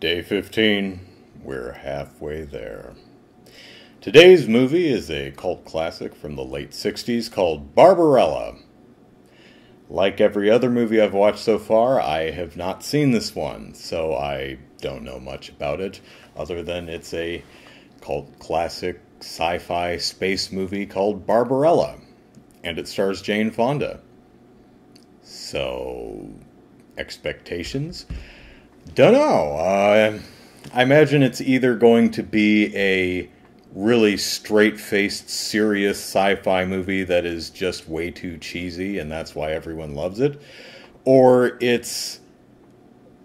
Day 15. We're halfway there. Today's movie is a cult classic from the late 60s called Barbarella. Like every other movie I've watched so far, I have not seen this one, so I don't know much about it, other than it's a cult classic sci-fi space movie called Barbarella, and it stars Jane Fonda. So, expectations? Dunno. I imagine it's either going to be a really straight-faced, serious sci-fi movie that is just way too cheesy, and that's why everyone loves it, or it's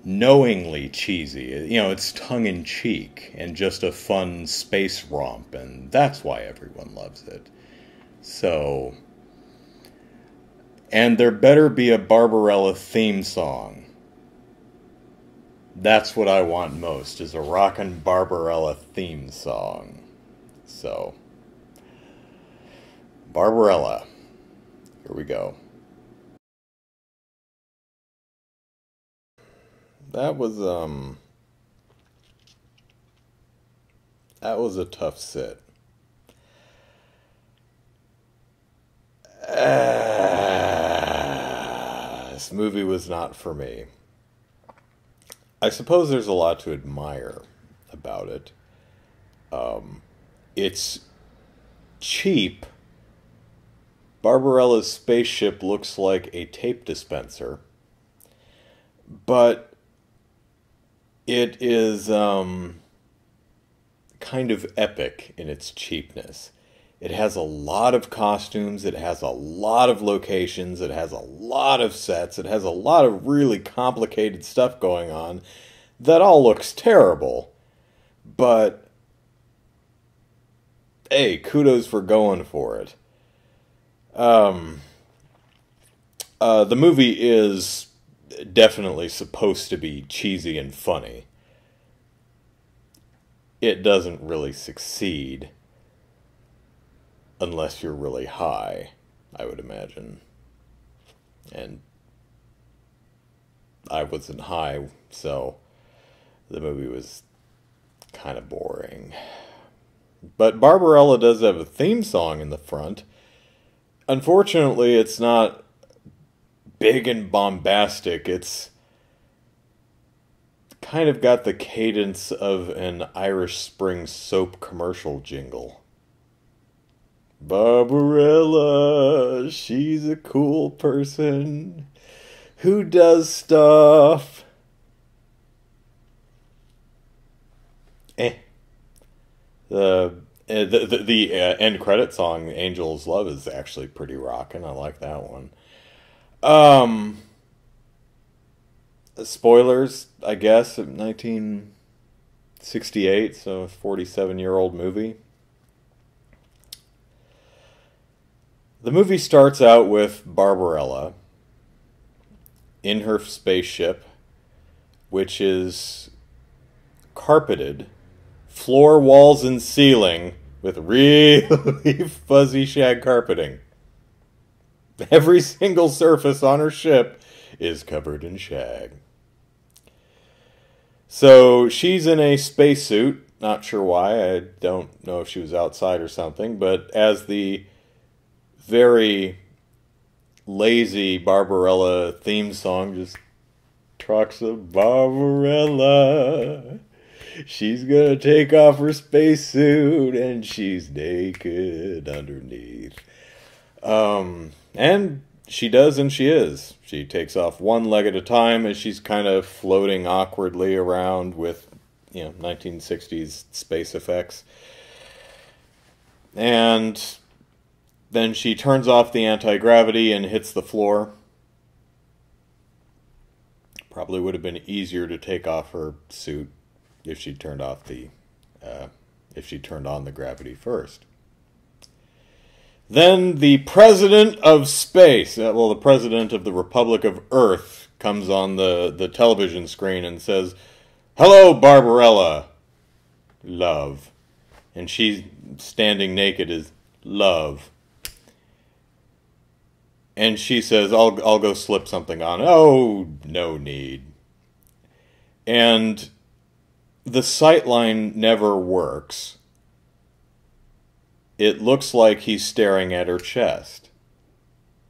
knowingly cheesy. You know, it's tongue-in-cheek and just a fun space romp, and that's why everyone loves it. So, and there better be a Barbarella theme song. That's what I want most, is a rockin' Barbarella theme song. So, Barbarella. Here we go. That was a tough sit. This movie was not for me. I suppose there's a lot to admire about it. It's cheap. Barbarella's spaceship looks like a tape dispenser. But it is kind of epic in its cheapness. It has a lot of costumes, it has a lot of locations, it has a lot of sets, it has a lot of really complicated stuff going on that all looks terrible. But, hey, kudos for going for it. The movie is definitely supposed to be cheesy and funny. It doesn't really succeed. Unless you're really high, I would imagine. And I wasn't high, so the movie was kind of boring. But Barbarella does have a theme song in the front. Unfortunately, it's not big and bombastic. It's kind of got the cadence of an Irish Spring soap commercial jingle. Barbarella, she's a cool person who does stuff. The end credit song, Angel's Love, is actually pretty rockin'. I like that one. Spoilers, I guess, of 1968, so a 47-year-old movie. The movie starts out with Barbarella in her spaceship, which is carpeted, floor, walls, and ceiling with really fuzzy shag carpeting. Every single surface on her ship is covered in shag. So she's in a spacesuit, not sure why, I don't know if she was outside or something, but as the very lazy Barbarella theme song just trucks of Barbarella. She's gonna take off her spacesuit and she's naked underneath. And she does, and she is. She takes off one leg at a time as she's kind of floating awkwardly around with, 1960s space effects. And then she turns off the anti-gravity and hits the floor. Probably would have been easier to take off her suit if she turned off if she turned on the gravity first. Then the president of space, the president of the Republic of Earth, comes on the television screen and says, "Hello, Barbarella, love." And she's standing naked as love. And she says, I'll go slip something on. Oh, no need. And the sightline never works. It looks like he's staring at her chest.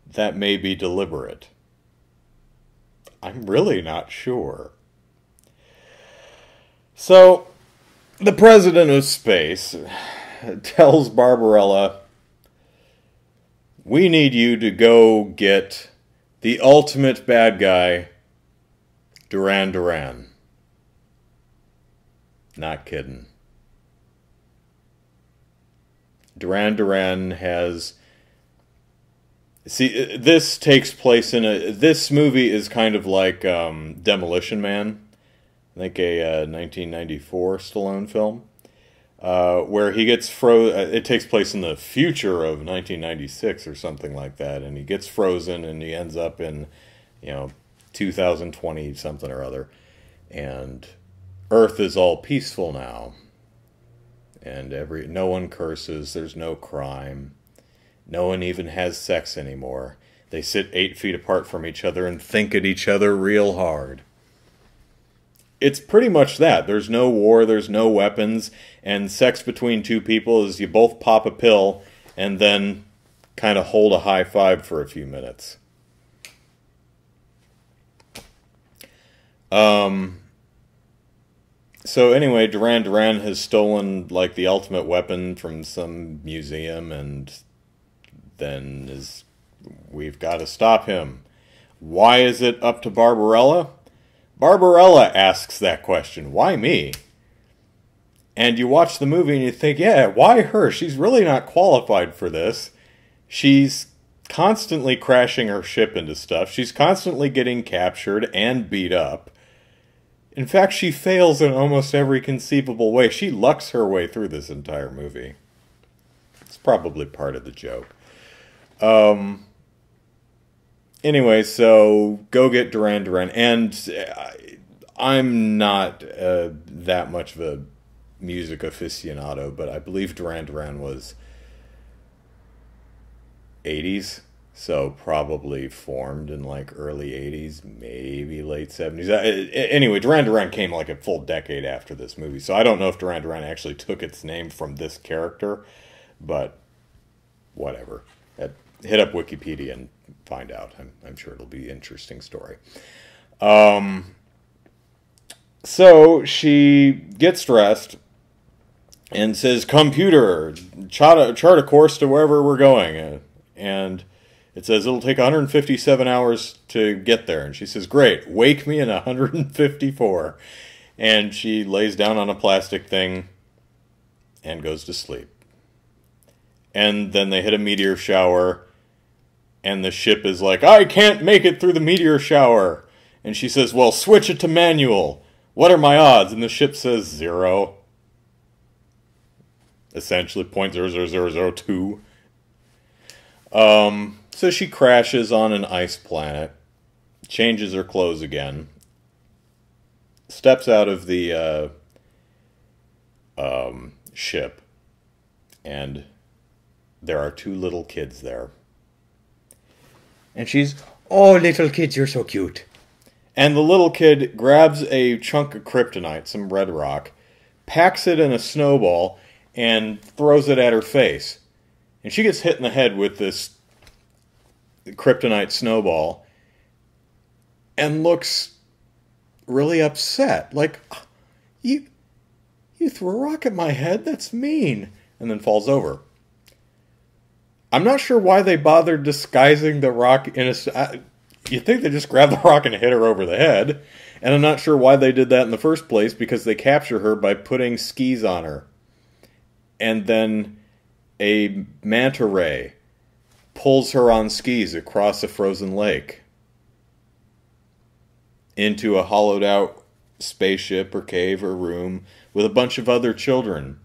That may be deliberate. I'm really not sure. So, the president of space tells Barbarella, we need you to go get the ultimate bad guy, Duran Duran. Not kidding. Duran Duran has... See, this takes place in a... This movie is kind of like Demolition Man. I think a 1994 Stallone film. Where he gets it takes place in the future of 1996 or something like that. And he gets frozen and he ends up in, 2020 something or other. And Earth is all peaceful now. And no one curses, there's no crime. No one even has sex anymore. They sit 8 feet apart from each other and think at each other real hard. It's pretty much that. There's no war, there's no weapons, and sex between two people is you both pop a pill and then kind of hold a high five for a few minutes. So anyway, Duran Duran has stolen like the ultimate weapon from some museum, and then we've got to stop him. Why is it up to Barbarella? Barbarella asks that question. Why me? And you watch the movie and you think, yeah, why her? She's really not qualified for this. She's constantly crashing her ship into stuff. She's constantly getting captured and beat up. In fact, she fails in almost every conceivable way. She lucks her way through this entire movie. It's probably part of the joke. Anyway, so go get Duran Duran. And I'm not that much of a music aficionado, but I believe Duran Duran was 80s. So probably formed in like early 80s, maybe late 70s. Anyway, Duran Duran came like a full decade after this movie. So I don't know if Duran Duran actually took its name from this character, but whatever. Hit up Wikipedia and find out. I'm sure it'll be an interesting story. So she gets dressed and says, "Computer, chart a course to wherever we're going." And it says it'll take 157 hours to get there. And she says, "Great, wake me in 154. And she lays down on a plastic thing and goes to sleep. And then they hit a meteor shower. And the ship is like, "I can't make it through the meteor shower." And she says, "Well, switch it to manual. What are my odds?" And the ship says 0. Essentially 0.00002. So she crashes on an ice planet, changes her clothes again, steps out of the ship, and there are 2 little kids there. And she's, "Oh, little kids, you're so cute." And the little kid grabs a chunk of kryptonite, some red rock, packs it in a snowball, and throws it at her face. And she gets hit in the head with this kryptonite snowball and looks really upset. Like, you threw a rock at my head? That's mean. And then falls over. I'm not sure why they bothered disguising the rock in a... You'd think they just grabbed the rock and hit her over the head. And I'm not sure why they did that in the first place, because they capture her by putting skis on her. And then a manta ray pulls her on skis across a frozen lake into a hollowed out spaceship or cave or room with a bunch of other children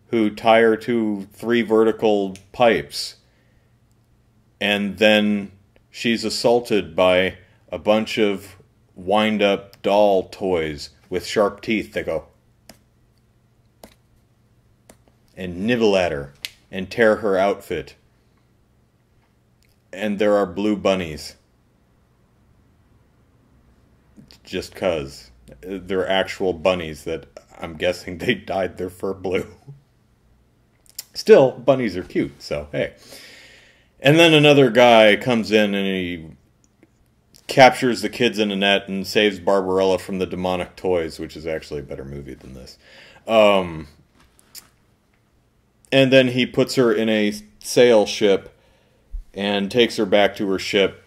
who tie her to 3 vertical pipes. And then she's assaulted by a bunch of wind-up doll toys with sharp teeth that go and nibble at her and tear her outfit. And there are blue bunnies. Just 'cause. They're actual bunnies that I'm guessing they dyed their fur blue. Still, bunnies are cute, so hey. And then another guy comes in and he captures the kids in a net and saves Barbarella from the demonic toys, which is actually a better movie than this. And then he puts her in a sail ship and takes her back to her ship.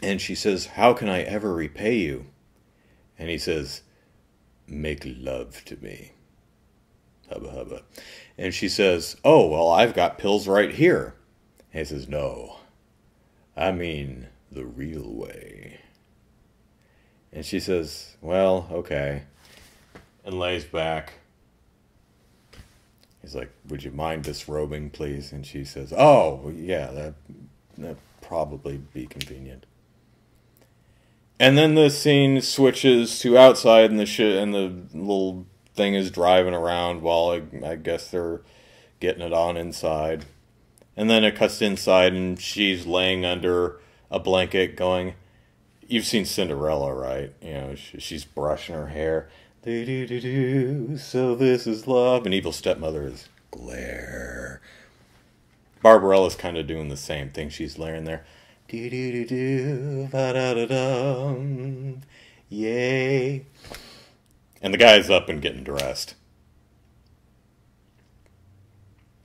And she says, "How can I ever repay you?" And he says, "Make love to me." Hubba hubba. And she says, "Oh, well, I've got pills right here." And he says, "No, I mean the real way." And she says, "Well, okay." And lays back. He's like, "Would you mind disrobing, please?" And she says, "Oh, yeah, that'd probably be convenient." And then the scene switches to outside, and the little thing is driving around while I guess they're getting it on inside. And then it cuts inside, and she's laying under a blanket going, you've seen Cinderella, right? You know, she's brushing her hair. Do-do-do-do, so this is love. And evil stepmother is glare. Barbarella's kind of doing the same thing. She's laying there. Do-do-do-do, ba-da-da-dum, yay. And the guy's up and getting dressed.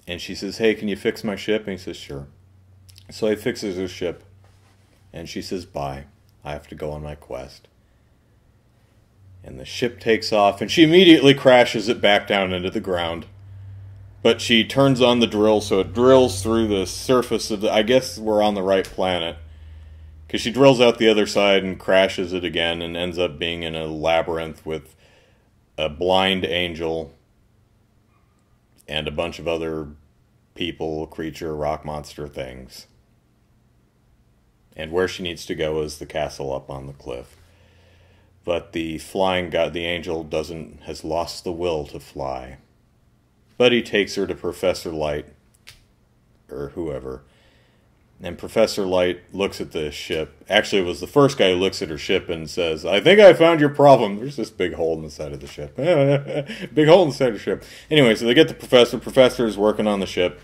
And she says, "Hey, can you fix my ship?" And he says, "Sure." So he fixes her ship. And she says, "Bye. I have to go on my quest." And the ship takes off, and she immediately crashes it back down into the ground. But she turns on the drill, so it drills through the surface of the... I guess we're on the right planet. Because she drills out the other side and crashes it again, and ends up being in a labyrinth with a blind angel and a bunch of other people, creature, rock monster things. And where she needs to go is the castle up on the cliff. But the flying god, the angel, has lost the will to fly. But he takes her to Professor Light, or whoever. And Professor Light looks at the ship. Actually, it was the first guy who looks at her ship and says, "I think I found your problem." There's this big hole in the side of the ship. Big hole in the side of the ship. Anyway, so they get the professor. Professor is working on the ship.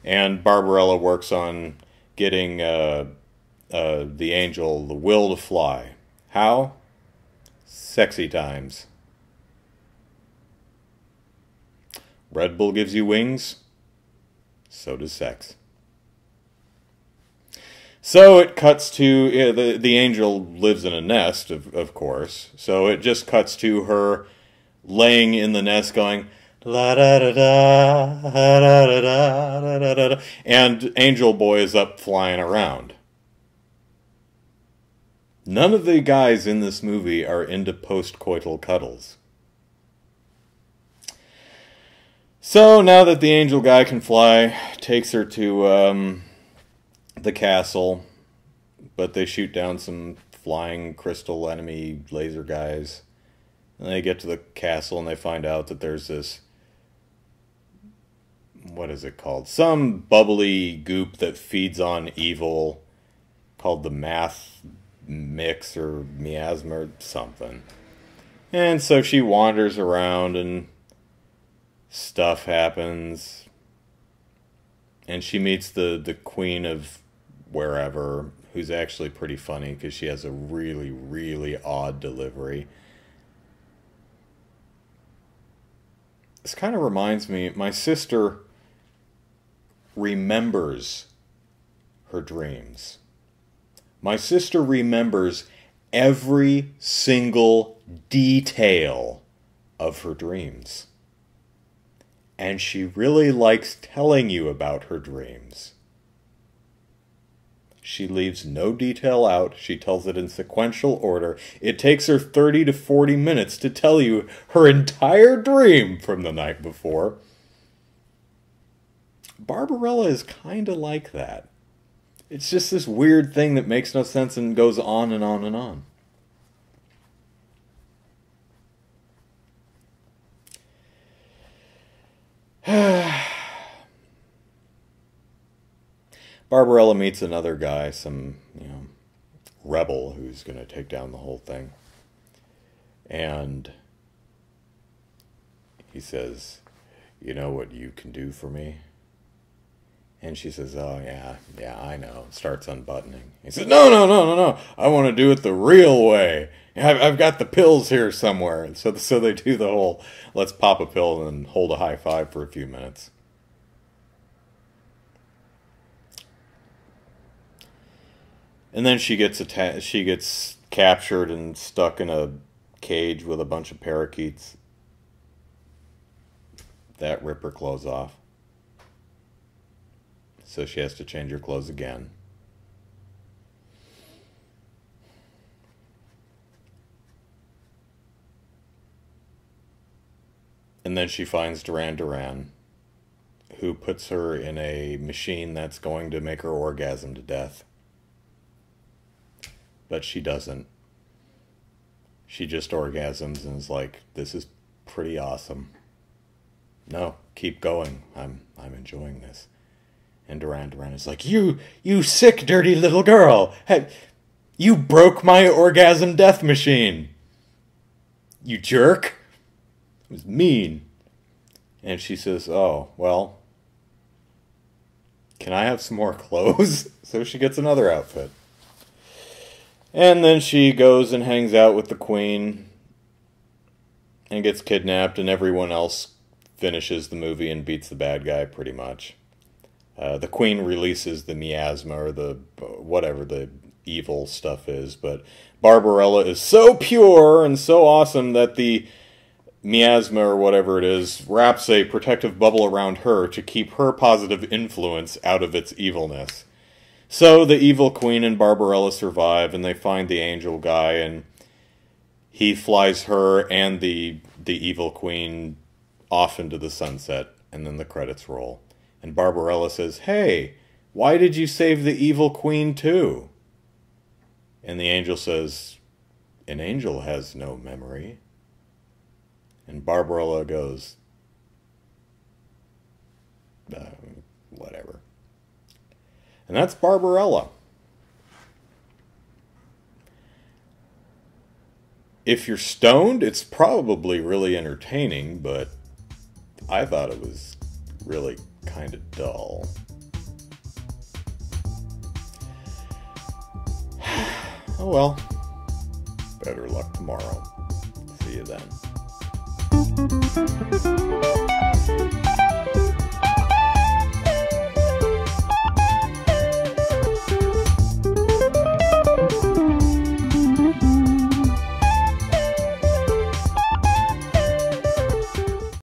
And Barbarella works on getting the angel the will to fly. How? Sexy times. Red Bull gives you wings. So does sex. So it cuts to... the angel lives in a nest, of course. So it just cuts to her laying in the nest going... La da da da, da da da da da da, and Angel Boy is up flying around. None of the guys in this movie are into post-coital cuddles. So now that the angel guy can fly, takes her to the castle, but they shoot down some flying crystal enemy laser guys. And they get to the castle and they find out that there's this... what is it called? Some bubbly goop that feeds on evil called the math mix or miasma or something. And so she wanders around and stuff happens. And she meets the queen of wherever, who's actually pretty funny because she has a really, really odd delivery. This kind of reminds me, my sister remembers her dreams. My sister remembers every single detail of her dreams. And she really likes telling you about her dreams. She leaves no detail out. She tells it in sequential order. It takes her 30 to 40 minutes to tell you her entire dream from the night before. Barbarella is kind of like that. It's just this weird thing that makes no sense and goes on and on and on. Barbarella meets another guy, some, rebel who's going to take down the whole thing. And he says, you know what you can do for me? And she says, oh, yeah, I know. Starts unbuttoning. He says, no. I want to do it the real way. I've got the pills here somewhere. And so they do the whole, let's pop a pill and hold a high five for a few minutes. And then she gets captured and stuck in a cage with a bunch of parakeets that rip her clothes off. So she has to change her clothes again. And then she finds Duran, who puts her in a machine that's going to make her orgasm to death. But she doesn't. She just orgasms and is like, this is pretty awesome. No, keep going. I'm enjoying this. And Duran is like, you sick, dirty little girl. Hey, you broke my orgasm death machine. You jerk. It was mean. And she says, oh, well, can I have some more clothes? So she gets another outfit. And then she goes and hangs out with the queen and gets kidnapped, and everyone else finishes the movie and beats the bad guy pretty much. The queen releases the miasma, or the whatever the evil stuff is, but Barbarella is so pure and so awesome that the miasma, or whatever it is, wraps a protective bubble around her to keep her positive influence out of its evilness. So the evil queen and Barbarella survive, and they find the angel guy, and he flies her and the evil queen off into the sunset, and then the credits roll. And Barbarella says, hey, why did you save the evil queen too? And the angel says, an angel has no memory. And Barbarella goes, whatever. And that's Barbarella. If you're stoned, it's probably really entertaining, but I thought it was really kind of dull. Oh well. Better luck tomorrow. See you then.